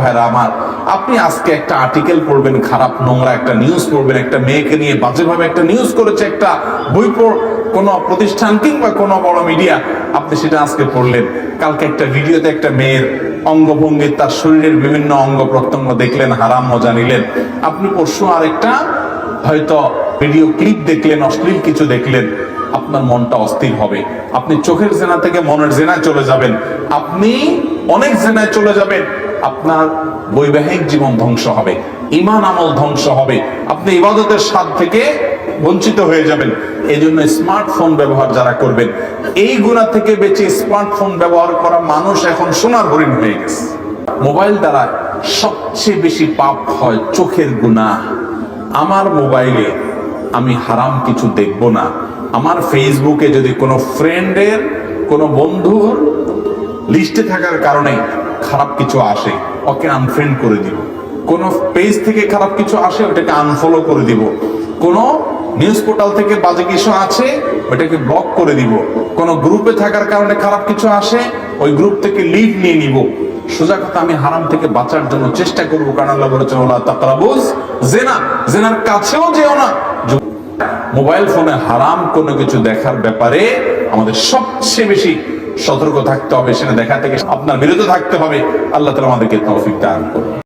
ভাইরা আমার, আপনি আজকে একটা আর্টিকেল পড়বেন, খারাপ নোংরা একটা নিউজ পড়বেন, একটা মেয়েকে নিয়ে বাজেভাবে একটা নিউজ করেছে একটা বই কোন প্রতিষ্ঠান কিংবা কোন বড় মিডিয়া, আপনি সেটা আজকে পড়লেন। কালকে একটা ভিডিওতে একটা মেয়ের অঙ্গভঙ্গি, তার শরীরের বিভিন্ন অঙ্গ প্রত্যঙ্গ দেখলেন, হারাম মজা নিলেন। আপনি পরশু আরেকটা হয়তো ভিডিও ক্লিপ দেখলেন, অশ্লীল কিছু দেখলেন, আপনার মনটা অস্থির হবে। আপনি চোখের জেনা থেকে মনের জেনায় চলে যাবেন, আপনি অনেক জেনায় চলে যাবেন। আপনার বৈবাহিক জীবন ধ্বংস হবে, ঈমান আমল ধ্বংস হবে, আপনি ইবাদতের স্বাদ থেকে বঞ্চিত হয়ে যাবেন। এই জন্য স্মার্টফোন ব্যবহার যারা করবেন, এই গুনাহ থেকে বেঁচে স্মার্টফোন ব্যবহার করা মানুষ এখন সোনার হরিণ হয়ে গেছে। মোবাইল দ্বারা সবচেয়ে বেশি পাপ হয় চোখের গুনাহ। আমার মোবাইলে আমি হারাম কিছু দেখব না। আমার ফেসবুকে যদি কোনো ফ্রেন্ডের, কোনো বন্ধুর লিস্টে থাকার কারণে খারাপ কিছু আসে, ওকে আনফ্রেন্ড করে দিব। কোন পেজ থেকে খারাপ কিছু আসে, ওটাকে আনফলো করে দিব। কোন নিউজ পোর্টাল থেকে বাজে কিছু আছে, ওটাকে ব্লক করে দিব। কোন গ্রুপে থাকার কারণে খারাপ কিছু আসে, ওই গ্রুপ থেকে লিভ নিয়ে নিব। সোজা কথা, আমি হারাম থেকে বাঁচার জন্য চেষ্টা করবো, কারণ আল্লাহ বলেছেন ওয়ালা তাকরাবুজ জিনা, জিনার কাছেও যেও না। মোবাইল ফোনে হারাম কোনো কিছু দেখার ব্যাপারে আমাদের সবচেয়ে বেশি সতর্ক থাকতে হবে, সেটা দেখা থেকে আপনার বিরত থাকতে হবে। আল্লাহ তাআলা আমাদেরকে তৌফিক দান করুন।